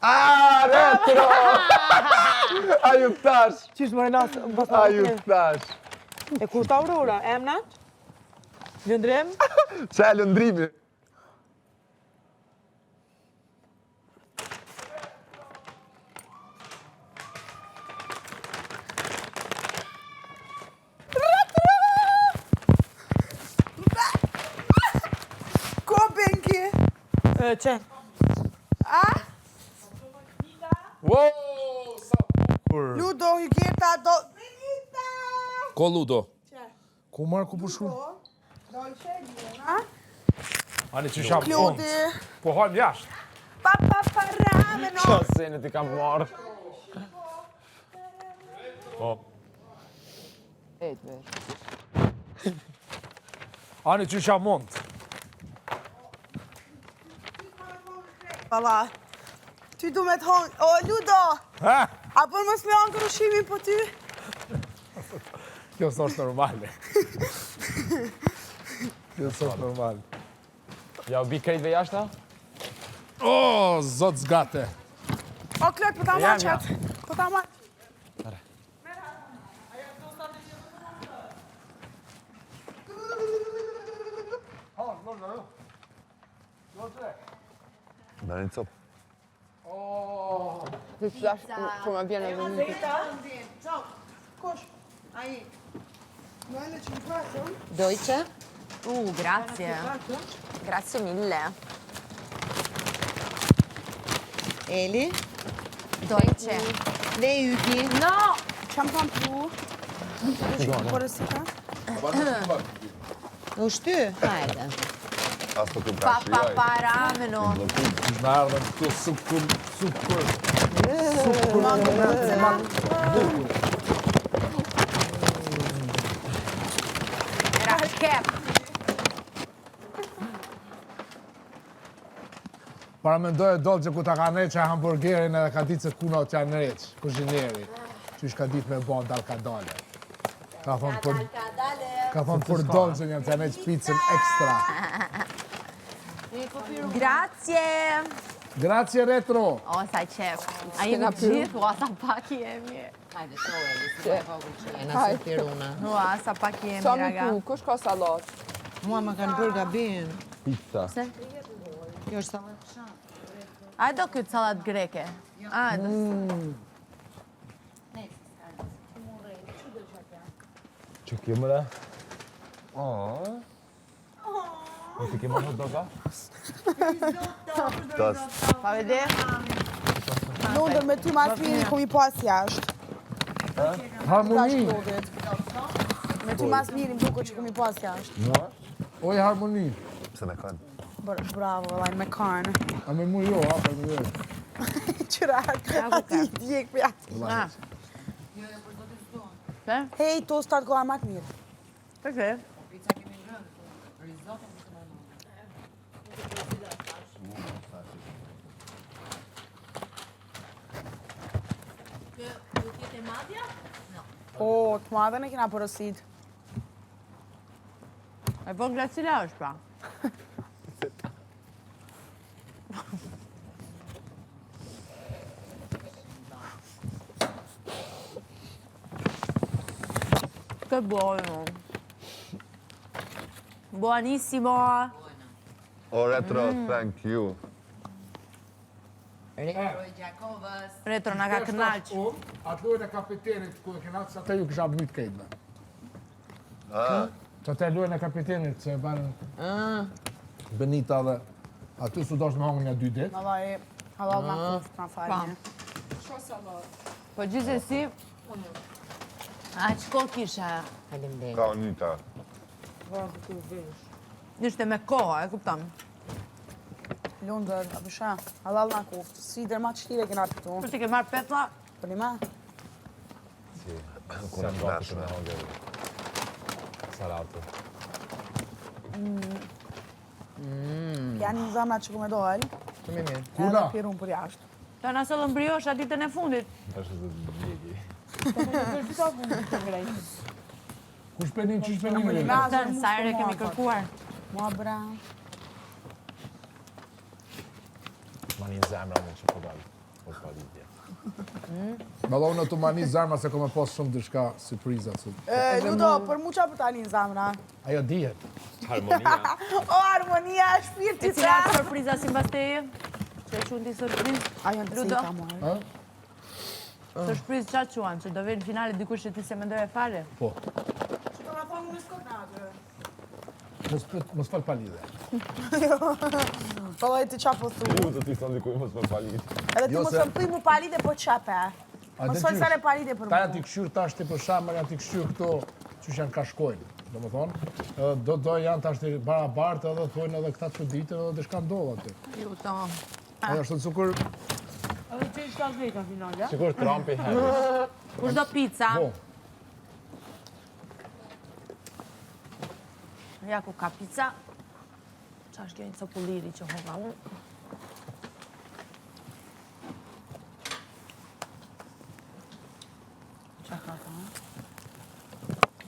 Retro! A ju këtash? Qishë më renas? A ju këtash? E kur ta Aurora? Emna? Lëndrim? Qa e lëndrimi? Ko benki? Qen. Wow, sa bukur. Ludo, Hygeta, do... Benita! Ko Ludo? Ku marrë ku pushu? Dolce, Luna. Ani që sham Kludi. Po hajmë jashtë. Pa, rameno. Qa sene ti kam marrë? Po. Vesh. Ani që sham mund. Valla. Ty du me të hongë. O, Ludo! Ha? A për mos me hongë rushimin po ty? Kjo s'është normale. Kjo s'është normale. Ja u bi krejtve jashta? O, zot zgate. O, Klot, po ta ma qatë. Po ta ma... Da një copë. Ti flash po më vjen edhe një. Kosh, ai. Nuele që më pasëm. Deutsche? Grazie. Grazie mille. Eli? Deutsche. Dhe Yki? No! Qam kam pru? Që që porësika? U shty? Hajde. As po të prashi jaj. Paparameno. Në ardhën këtu sukur. Era shkep. Para mendoj e dollë që ku ta ka neqë hamburgerin edhe ka ditë se kuna që janë neqë, kuzhineri. Qysh ka ditë me bon dal ka dale. Ka thonë për dollë që janë të neqë pizzën ekstra. Grazie. Grazie Retro! O, sa qef. A jemi gjithë, ua, sa pak jemi. Hajde, shohe, e na se piruna. Ua, sa pak jemi, Sa mi raga. ku, kush ka salat? Mua më kanë bërë gabim. Pizza. Se? Kjo është salat shanë. A do këtë salat greke? A, do... Që kemë re? Në të kemë hot doga? Tost. Pa vede? Londër me ty mas miri ku mi pas jashtë. Harmoni! Me ty mas miri më duke që ku mi pas jashtë. Oj harmoni! Pse me kanë? Bravo, lajnë me karnë. A me mu jo, ha, për me jo. Qërak, ati i djek për jashtë. Se? Hej, tost tartë kohar mak mirë. Përse? O, të madhen e kina porosit. E po glasila është pra. Che buono. Buonissimo. O Retro, thank you. Retro na ka kënaq. Atë lojën e kapitenit, ku e kena që ata ju kisha myt kejtme. Që ata lojën e kapitenit, që e barën Benita dhe aty su dosh me hongën nga 2 ditë. Vallaj, halal ma kuftë ma falje. Po gjithsesi, a çko kisha? Faleminderit. Ka unita. Ishte me kohë, e kupton. Londër, a bësha, halal ma kuftë. Si der ma të shtire kena të këtu. Për ti ke marrë petlla? Për një ma? Kuna të nashme. Salatu. Janë një zamra që ku me dojnë. Shumë mirë. Edhe pirun për jashtë. Ta na sollën briosh ditën e fundit. Është të djegi. Ku shpenin që shpenin me Na, Tën, sa herë kemi kërkuar. Mua bra. Ma një zemra më që po dalë. Malo unë të mani zarma se kom e pas shumë dishka surpriza. Ludo, për mu qa për t'alin zamra? Ajo dihet. Harmonia. O, harmonia, E shpirti cila është surpriza si mbas teje? Që e qunë ti surpriz? Ajo në Ludo. cita marë. Surpriz qa quan? Që do vejnë në finale dikush që ti se mendoj e fare? Po. Që të nga thonë në skot në atë? Mos fal pa lidhe. Po dhe ti qa po thu. Ju të ti thonë dikuj mos me palit. Edhe ti Jo, mos se- të më palide po qape. Mos fal sare palide për Ta janë mu. t'i këshyr tash ti për shamër, janë t'i këshyr këto që janë kashkojnë. Do më thonë, do janë tash t'i barabartë edhe thojnë edhe këta që ditën edhe dhe shka ndodhë aty. Ju tamam. Ajo është të cukur, Edhe që ishtë të vejtë në final, ja? Sigur Trumpi Harris. Kush do pizza? po, Ja ku ka pizza. Qa është kjo një copulliri që hova unë? Qa ka thonë?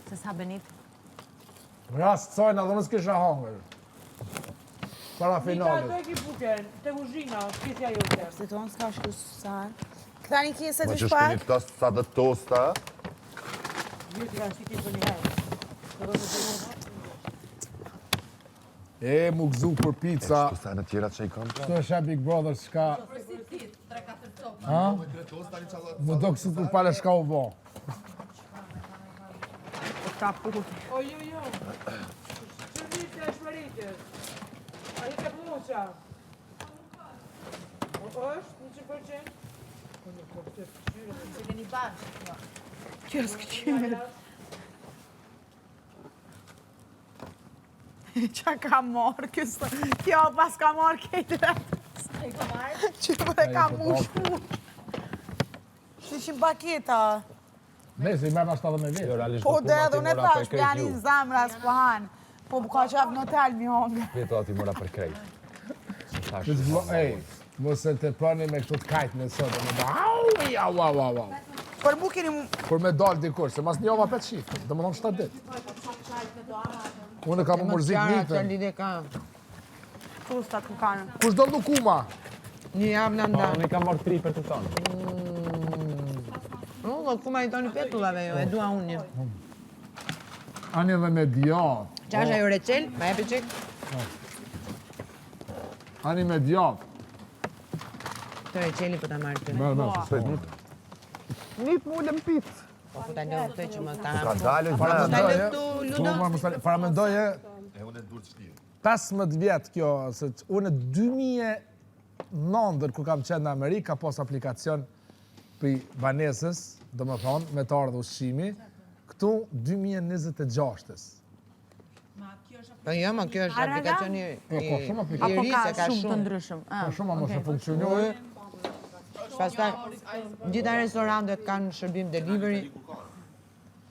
Se sa Benit? rast cojnë edhe nësë kisha hangër. Para Mika, finalit. të e ki buken, të kuzhina, kisja jote. Si tonë s'ka shku sësar. Këta një kjeset Ma të që shpak? shpinit tost, sa dhe tosta. Ju t'i kanë shikit për një herë. E, mu gëzu për pizza. Shtu sa në tjera që i kam. Këto është Big Brother shka... Ha? Më do kësu kur pale shka u bo. Ka putë. O, jo. Shërvitja e shmëritjes. A i të pluqa. O, është 100%? Se keni bashkë. Kjo s'këqyre. Qa ka marrë kësë? Kjo pas ka marrë kejtëre. Që për e ka mushku. Shishim paketa. Nese, i merë në 17 Jo, vetë. realisht Po nuk dhe kuma edhe ti unë e mora për thash, krejt janë ju. i zamra s'po hanë. Po ka qaf në hotel mi hongë. Vjeto ati mora për krejt. Se thash, Ej, mos e të prani me këto të kajtë në sotë. Me da, au. Për mu keni mu... Kur me dalë dikur, se mas një ova 5 shifë, dhe më thonë 7 ditë. Unë kam më mërzit Qa njëtën. lidhe ka. Tusta ku kanë. Kush do lukuma? Një jam në Po, nda. unë i kam marrë 3 për të tonë. Do kuma i toni petullave jo, e dua unë një. Ani dhe me djatë. Qa është ajo reqel? Ma jepi qik? Ani me djatë. Të reqeli për ta marrë të. Mërë. Nip mu lëm pitë. Po ta leo të që më ta Ka hapë. dalë, Ta gjë. leo të ludo? Paramendoje, 15 vjetë kjo, se unë 2009, kur kam qenë në Amerikë, ka pos aplikacion për banesës, do më thonë, me të ardhë ushqimi, këtu 2026-ës. Po jo, ma kjo është aplikacioni Po, shumë aplikacion. Apo i ri ka se ka shumë të shumë. ndryshëm? Po, shumë a mos e funksionojë. Pastaj, gjitha restorantet kanë shërbim delivery.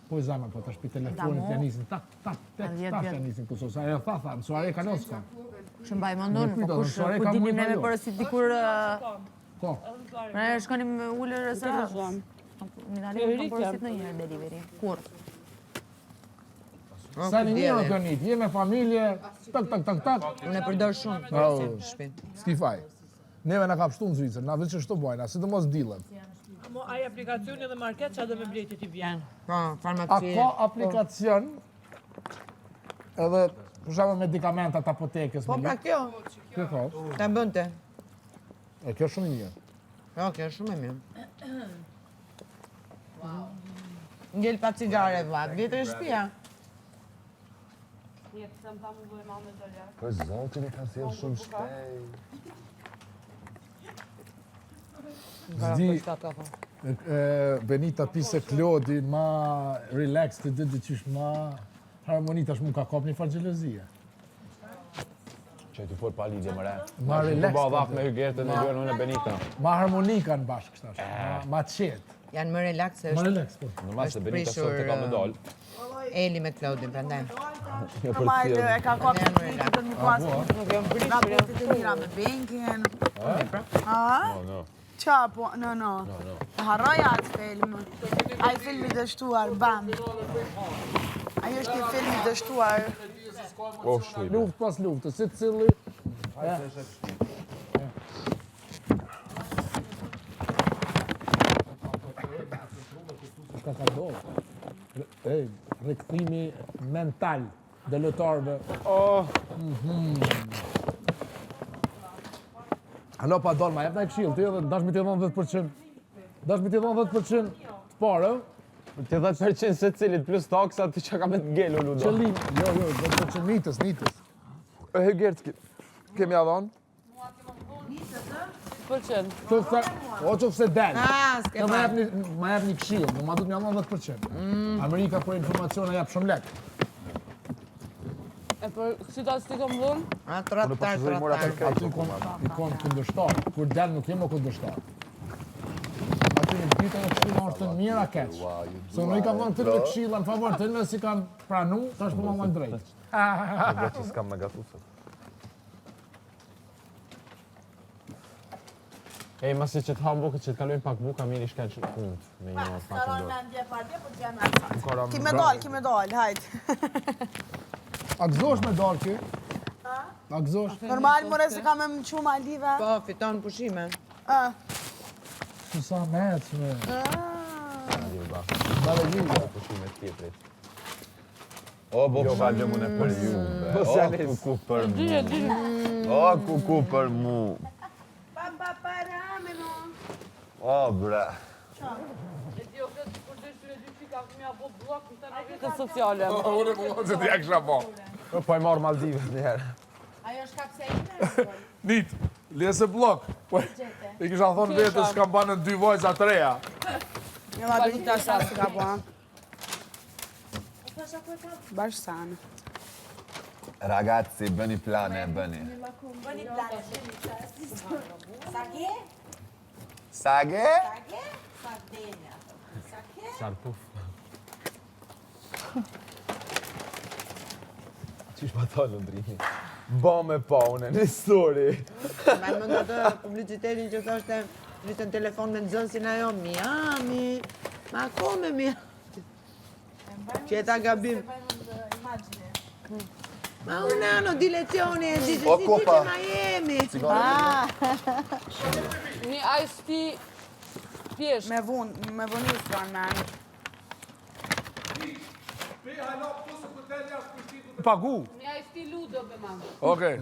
Po i zamë, po të shpi telefonit të nisin, tak, të nisin këso, sa e tha, mësuare ka nësë ka. Që mbaj më ndonë, Në po kush pyta, ku ka dinim mujt neve ajo. përësit dikur... Ko, Ne shkonim ullë restorant. Minali më kam përësit në njërë delivery. Kur? sa një një në kënit, je me familje, tak. Unë e përdor shumë Oh. në shtëpi. S'ki faj. Neve në ka pështu në Zvicër, na veç shto bojna, si të mos dilem. Mo, ai aplikacioni dhe market që do me blejti ti vjen. Po, A farmacie. ka aplikacion edhe për shembull medikamentat apotekës Po me pra lek? kjo, Kjo ka. ta bënte. E kjo shumë i mirë. Po, kjo është shumë e mirë. Ngel pa cigare vlat, vjetër e shtëpia. Po zotin e ka sjell shumë shpejt. Zdi, Benita pise Klodi, ma relax të ditë qysh ma harmonita shmu ka kap një farë gjelozia. Që ti fol pa lidhje më re. Ma relax. Po dhaf me Hygertën e Lënë në Benita. Ma harmonika në bashkë kështash, ma qetë. Janë më relax se Ma është relax, po. Normal se Është Benita prishur, sot e ka më dal. Eli me Claudin, prandaj. Jo për Majlë të e ka kapë Ne, të fritë të një pas. Nga botit e mira me benkin. A? No. Qa po? No. E harroj atë film. Ai filmi dështuar, bam. Ajo është një film i dështuar. Oh, shujbe. Luft pas luftë, si të cili. s'ka ka dole. Rikthimi mental dhe lojtarëve. Alo pa dol, ma jep na këshill, ti edhe dash mi të dhon 10%. Dash mi të dhon 10% të parë. Ti 10% se cilit plus taksa ti çka ka me të ngelu ludo. Qëllim, jo, 10% nitës. E Gertski, kemi adhon? Përqen. O që fse del. s'ke Ma jep një këshill, ma du të mja dhon 10%. Amerika për informacione jep shumë lek. E për si ta si kom dhënë? Aty kon kundërshtar, kur del nuk jem o kundërshtar. Aty në ditë në këshilla është të mira keq. Se unë i ka dhënë këtë këshilla në favor të në si kanë pranu, tash po ma drejt. Dhe që s'kam me gatusët. Ej, masi që të ham bukët që të kalojnë pak buka, mirë i shkeq punë me një mos pak të dorë. Ki me dal, hajt. A gëzosh me dalë ki? A gëzosh? Normal, more se kam e më qumë Alive. Po, fiton pushime. Su sa mec me. Dale juve. Pushime tjetrit. O, bo falë më në për juve. O, kuku për mu. O, kuku për mu. O, bre. E ti o këtë për dhe shtyre dy qika këmi a bo blok në të në vitë sociale. Unë e më që t'ja kësha po. Po e marrë Maldivet njëherë. Ajo është kapse e Nit, lese blok. I kisha thonë vetës kam banë në 2 vojza të reja. Një la dhëtë të asha si ka po. Bash sanë. Ragazzi, bëni plane, bëni. Bëni plane, Sage? Sage? Sardenja. Sage? Sarpuf. Qish ma thonë ndrimi? Ba me pa unë, një story. Ma më në të publicitetin që thoshte vitën telefon me nëzënsin ajo, Miami, ma kome Miami. Qeta gabim. Ma un anno di lezione, di Miami. Një iced tea thjesht. Me vuni s'kan me anë. Pagu. Një iced tea ludo be ma. Okej.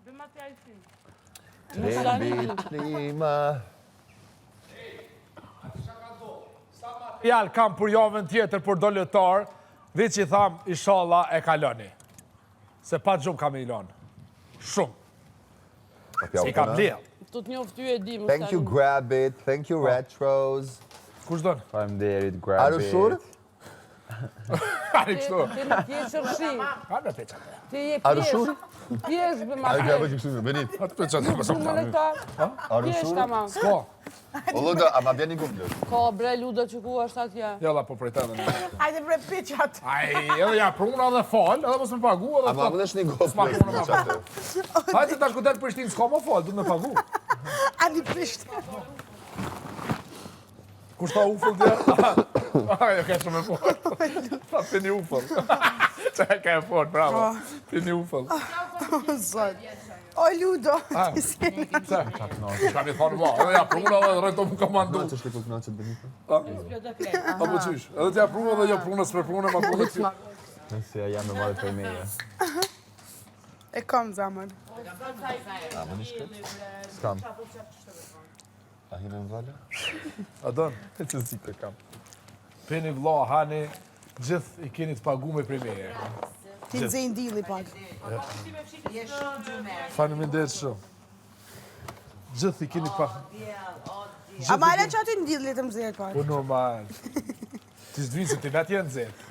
Be ma të iced tea. Trembit prima. Fjallë kam për javën tjetër për do lëtar, dhe që i tham, inshallah e kaloni. Se pa gjumë kam i lonë. Shumë. Se i kam lirë. Të të njoftë ty e di më Thank you, grab it. Thank you, retros. Kush donë? Faleminderit, grab it. Arushur? Ari kështu. Ti në pjesër shi. Ka në peqate. Ti je Arushur? pjesë be ma. Ajo gjabë që kësime, benit. Atë peqate, më Shumë shumë. në ta. Pjesë ta ma. Sko. O, lodo, a ma bjeni kumplës? Ka bre ludo që ku është atje. Jalla, po prej të edhe në. Hajde bre piqat. Aj, edhe ja pruna dhe falë, edhe mos me pagu, edhe A ma më desh një S'ma goflex punë në ma qatë. Hajde tash ku del Prishtinë, s'ka më falë, du me pagu. Ani prisht. Kush ta ufëll dje? Ajo ka shumë e fort. Ta pini ufëll. Qa e ka e fort, bravo. Pini ufëll. Zot. O Ludo. Shka mi thonë ma, edhe ja pruna dhe rejto mu komandu. Që shke ku knaqët benit? Apo qysh, edhe t'ja pruna dhe jo pruna s'me pruna, ma pruna që. Nëse jam me marrë për meje. E kam zamën. A, më një shket? S'kam. A hime më vale? A donë, Që si të kam. pini vla, hani, gjithë i keni të pagu me primeje. Ti nxejnë dili pak. Faleminderit shumë. Gjithë i keni të pagu. A ma ele që aty në dili të mzejt pak. Po normal. Ti s'dvinë se ti vetë jenë zetë.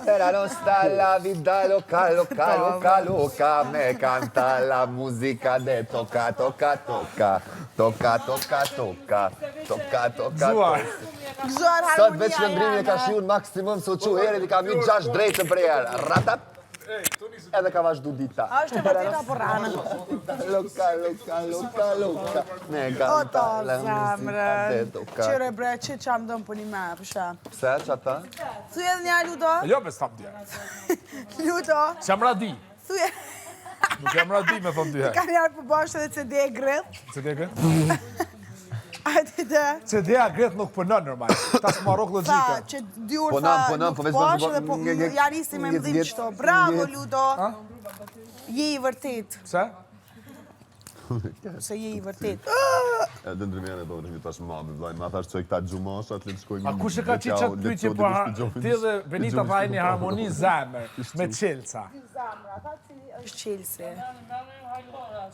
Era nostra la vida loca, loca, loca, loca. Me canta la musica de toca, toca, toca. Toka, toka, toka. Toka, toka, Gzuar. toka. Gëzuar Sot harmonia veç qëndrimi e ka shiun maksimum, so që herët i kam një 6 drejtë për herë. Ratat, edhe ka vazhdu dita. A është e vërtet apo rana? Loka, loka, loka, loka. Me O canta ta la musica de zamrë. toka. Qire bre, që qam dëmë për një me, përshë. Pse, që ata? Thuj edhe një Ludo. Jo me s'tam dje. Ludo. Qam radi. Thuj Nuk jam radi me thonë dy herë. Ka njerë për bashkë edhe CD e greth. CD greth? Ajde dhe. CD-a greth nuk përnon normal. Ta s'marrok Tha logjika. që dy urë tha nuk bashkë dhe po janë isi me mdhim qëto. Bravo, Ludo. Je i vërtet. Pse? Se je i vërtet. Edhe ndrymjene do të tash mami, vllai, ma thash çoj këta xhumasha, le të shkojmë. A kush e ka qitë qatë pyetje për ti dhe Benita tha një harmoni zemër me qelca. është qelsi.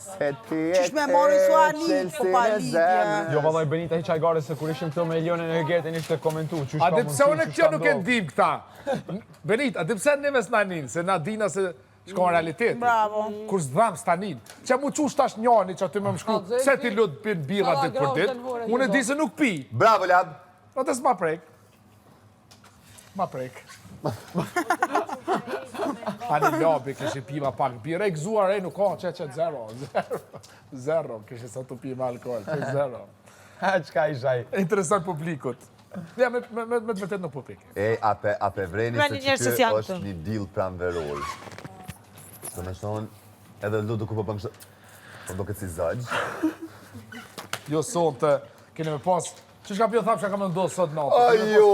Se ti Qysh me mori suani, po pa lidhje. Jo, vallaj Benita hiç ajgare se kur ishim këto me Elionën e Gertën ishte komentu. A dhe pse unë kjo nuk e ndim këta? Benita, a dhe pse neve s'nanin, se na dina se shkon realitet. Bravo. Kur s'dham stanin. Që mu qush tash njani që aty më më shku, se ti lut pin birra ditë për ditë, unë e di se nuk pi. Bravo, Lab. O të s'ma prek. Ma prek. Ani Labi kështë pima pak birra, e gëzuar e nuk ka, që zero. Zero, kështë sa të pima alkohol, që zero. Çka ishaj? Interesant publikut. Ja, me të vërtet nuk po pike. Ape vreni Pra se një që njerëz se ty janë është këtu. një deal pranveror. Të me thonë, edhe Ludo ku po bën kështë, po do këtë si zëgjë. Jo sonte, keni me pas, që shka pjo thapë që ka më ndodhë sot natë? Ajo!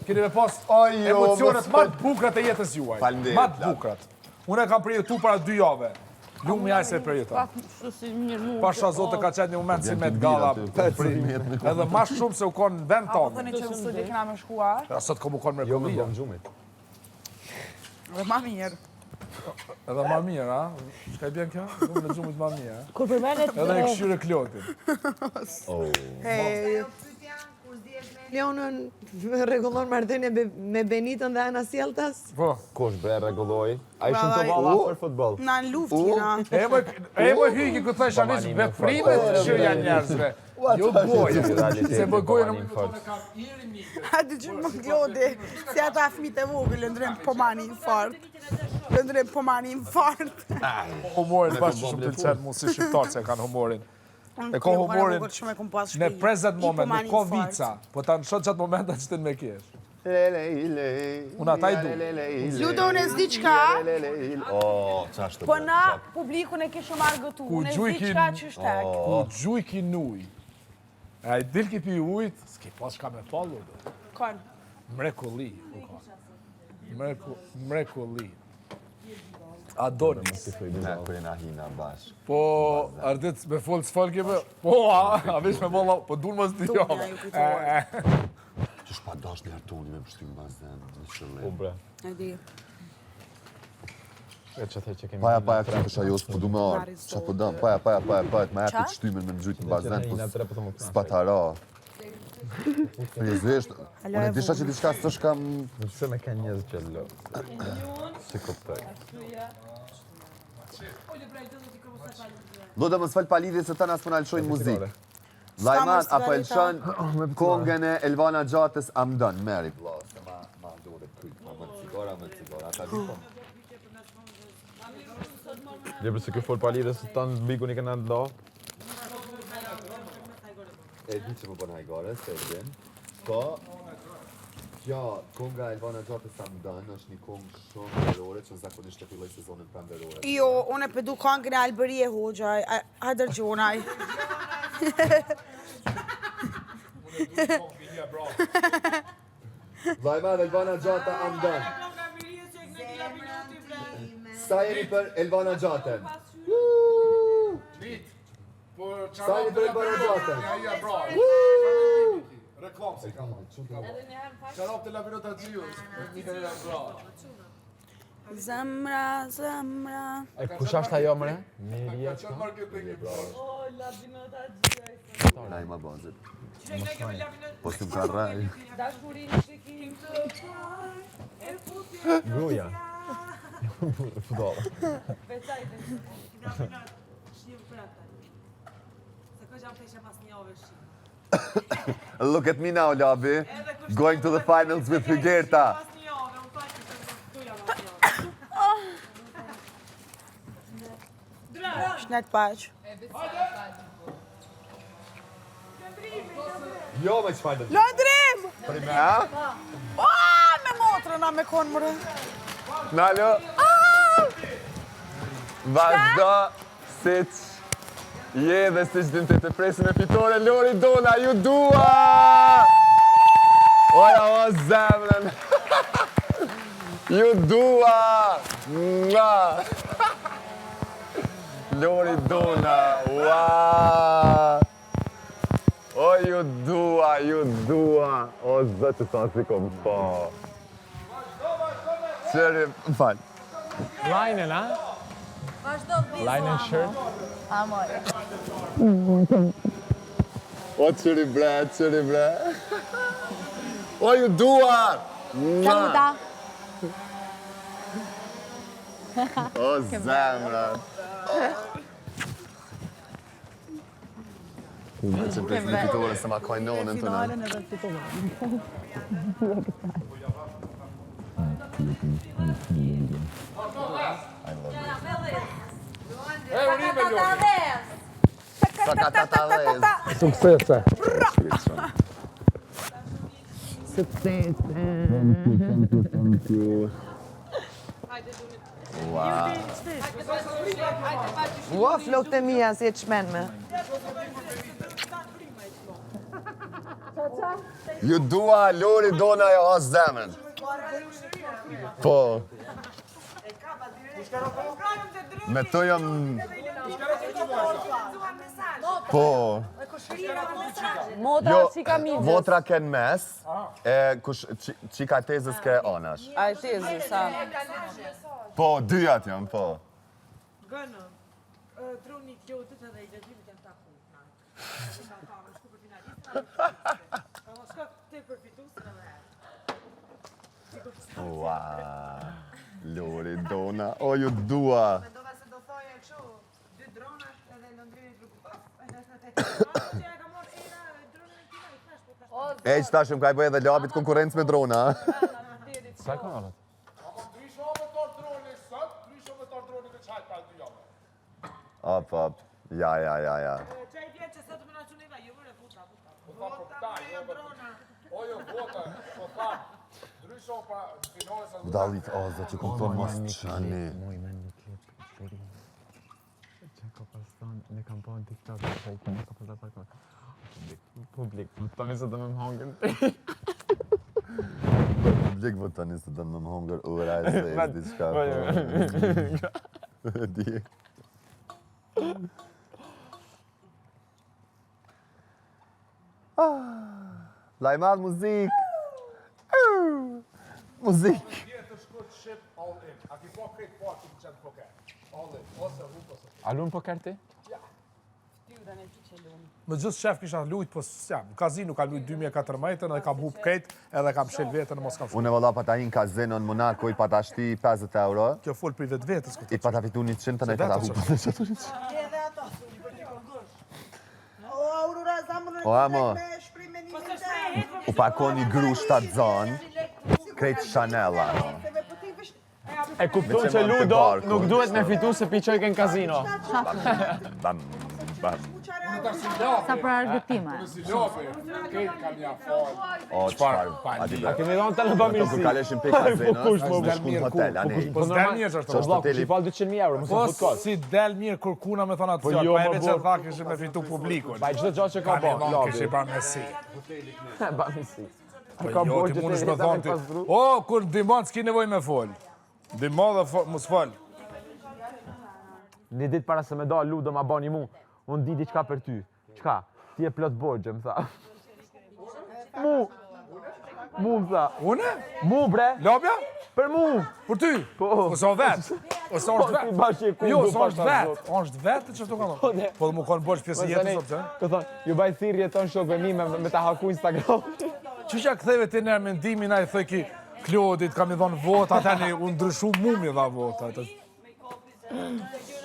Keni me pas Ajo, emocionet mos ma të bukrat e jetës juaj. Faleminderit, Ma të Lab. bukrat. Unë e kam përjetu para 2 jave. Lumë jaj se përjetu. Pasha zote ka qenë një moment si me të gala. Edhe ma shumë se u konë në vend Po tonë. thëni që në studi kena me shkuar. Ja, sot kom u konë Jo me mrekullia. bom gjumit. Dhe ma mirë. Edhe ma mirë, a? Shka i bjen kjo? Lumë në gjumit ma mirë, a? Kur përmenet Edhe e këshyre klotin. Hej, Leonën rregullon marrëdhënie me Benitën dhe Ana Sjeltas? Po. Kush bre rregulloi? Ai shumë të Bravo, valla për futboll. na në luft kina. E më hyki ku thësh anis veprime të shirja njerëzve. Jo goje. Se më goje në... A di që më glodi, si ata fmit e vogël, lëndrem po mani infart. Lëndrem po mani infart. Humorin bashkë shumë të qenë mu si shqiptarë që kanë humorin. E ka humorin në present moment, në ko vica, po ta në shot qatë momentat që të në me kesh. Unë ata i du. Ludo, unë e zdi qka, O, qashtë po na publikun e kishë marrë gëtu. Ku Unë e gjujkin- zdi qka që shtek. Ku gjuj ki nuj. A i dil ki pi ujt, s'ki pas shka me fallu. Kon. Mrekulli. Mrekulli. Adonis. Ne, kërë na hina bashkë. Po, ardit me folë s'falke me... Po, a vish me bolla, po dur mos t'i Dukja, jove. ju kujtore. Që shpa dash një artoni me pështim bazen, në Po shërlem. bre. E di. E që the që kemi... Paja, këtë kësha jo s'po du me arë. Qa po dam, paja, ma ja këtë shtymen me në gjytë në bazen, po s'patara. Po jezvesh, unë e disha që diçka së shkam... Se me ka njëzë që lë. Si kuptoj. Loda më s'fal palidhje se ta nas përna lëshojnë muzikë. Lajman, apo lëshon kongën e Elvana Gjatës Amdën, meri. Vla, se ma ndore kujt, ma më cigara, ata di po. Je për se kjo fol palire se tanë biku një këna nda. E di që më bën hajgare, se e din. Po, ja, konga Elvana Gjatës Amdën është një kongë shumë verore që zakonisht të filloj sezonin pranverore. Jo, unë e pëdu kongën e Alberie Hoxhaj, a dërgjonaj. Lajman, Elvana Gjata Amdën. Sa jeni për Elvana Gjatën? Sa jeni për Elvana Gjatën? Ja, bra. Reklam se ka. Qarop të la minuta gjyus. Bra. Zemra, zemra. E kush është ajo mëre? Mirje Qënë marketing i bra. Lajma bazit. Po s'tim ka raj. Gruja. Futbol. Look at me now, Labi. Going to the finals with Hugerta. Shnet paq. Jo, me që fajnë. Lëndrim! Ha? Me motrën a me konë mërë. Nalo? Vazhdo siç je dhe siç din të presim e fitore Lori Dona, ju dua! Oja o zemrën! Ju dua! Mua! Lori Dona, ua! O ju dua! O zë që sa si kom po! Qëri, më falë. Lajnen, a? Lajnen shirt. Amore. O qëri bre. O ju dua! Saluta. O zemra. Që presin e fitore se ma kojnonën të në. Sakatatales. Suksese. Thank you. Wow. Ua, flokët e mija si e qmenme. Ju dua Lori Dona jo o zemrën. Po. Me të jam... Po. Motra si ka mizës. Motra ken mes, e kush qika tezës ke anash. Ai tezë, sa. Po, dyjat jam, po. Gënë, truni klotit edhe i lezimit janë taku. Shku për finalistë. Shka te për fitusën edhe e. Ua, Lori Dona, o ju dua. Mendova se do thoje kështu, 2 dronat edhe lëndrimit rrugë. E që tashëm ka i bëj edhe labit konkurencë me drona. Sa ka arët? Op, ja. Qaj vjen që sot më në quniva, ju mërë vuta. Vota me drona. Dalit, o, zë që kupton mos qani. Moj men një klip. Që ka pastan, ne kam po në TikTok, që i këmë ka pastan parkon. Publik, tani se të me më hongën. Publik vë tani se të më më hongër ura e se e diçka. Di. Lajmat muzik. Muzik. A lunë po kërti? Më gjithë shef kisha lujt, po s'jam. Në kazinu ka lujt 2014 edhe kam hup krejt edhe kam shel vetën e mos kam shku. Unë e valla pata hi në kazino në Monaco, i pata shti 50 euro, Kjo full për vetë vetës këtë. i pata fitu 100 të ne i pata hup. O amo, u pako një gru 7 zonë, krejt Chanel, amo. E kupton që Me Ludo barku, nuk duhet me fitu se piqojke në kazino. Bam. Sa për argëtime. O, qëfar? A kemi dhonë të në Kur bëmirësi. kaleshin pe kazino, është shku në hotel, anej. Po s'del mirë që është Po vllak, që i falë 200.000 euro, mësë Po fut kos. si del mirë kur kuna me thonë atë Po fjallë, jo, pa e më veç e burr. tha kishë me fitu publikun. Pa i gjithë gjatë që ka Ka bo, me thonë kishë labi. pa mesi. Bëmirësi. Po jo, ti mundesh me thonë ti. O, kur ndimon s'ki nevoj me fol. Ndimon dhe mos fol. Një ditë para se me da Ludo ma bani mu, unë di diçka për ty. Qka? Ti e plot borgje, më tha. Mu, më tha. Une? Mu, bre, Lobja? për mu. Për ty? Po. Po s'o vetë. O s'o është ti bashkë e vetë. ku Jo, du s'o është pashtar, vetë. O është vetë që të ka thonë. Po dhe mu konë borç pjesë jetës, o pëse? Të thonë, ju baj thirrje ton shokve mi me ta haku Instagram. Qëshja këtheve ti nërë mendimin a i thëj ki Klodit, kam i dhonë vota, tani unë ndryshu mu mi dha vota.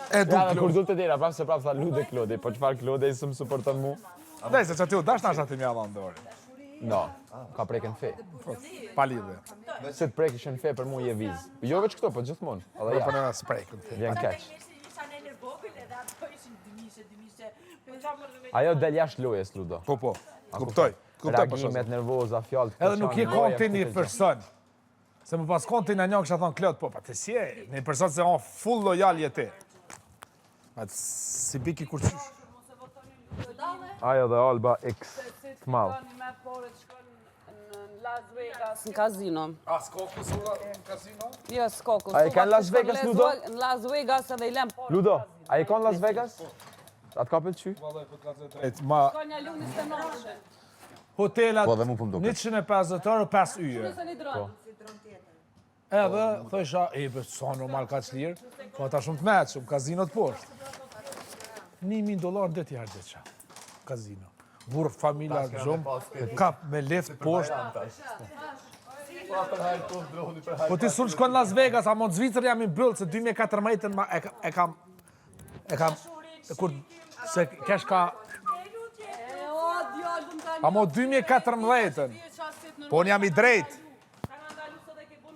E du Ja, dhe kur Klodit. du të dira, prapë se prapë tha Lude Klodi, po qëfar Klodi i së më suporton mu? Daj, se që ti u dash nash ati mja dhanë dorë. No, ka preken fe. Pa lidhe. Se të prekishen fe për mu je viz. Jo veç këto, po gjithmonë. Edhe Po ja, në sprejkën ti. vjen keq. Ajo del jashtë lojes, Ludo. Po, po. Kuptoj. Kuptoj për Reagimet, shumë. nervoza, fjallë. Edhe nuk je konti një person. Se më pas konti në një kësha thonë Klod, po, pa të si e, një person se on full lojal jeti. Atë si biki kur qysh. Ajo dhe Alba X të madh. Me pore të shkon në Las Vegas, në kazino. A s'ka kusura në kazino? Jo, s'koku. A i ka në Las Vegas, Ludo? Në Las Vegas edhe i lem pore. Ludo, a i ka në Las Vegas? Atë ka pëlqy? Ma Ka një lunis të nërshën. hotelat Po, dhe mu pëm duket. 150 euro 5 yje. Nëse një dronë. Edhe thësha, sa normal ka që lirë, po ata shumë të meqë, shumë kazinot poshtë. $1,000 dhe t'jarë dhe qa, kazino. Vurë familja gjumë, kap me lift poshtë. Po ti sul shkon Las Vegas, a mo në Zvicër jam i bëllë, se 2014 e kam, kur, se kesh ka, a mo 2014, po unë jam i drejtë.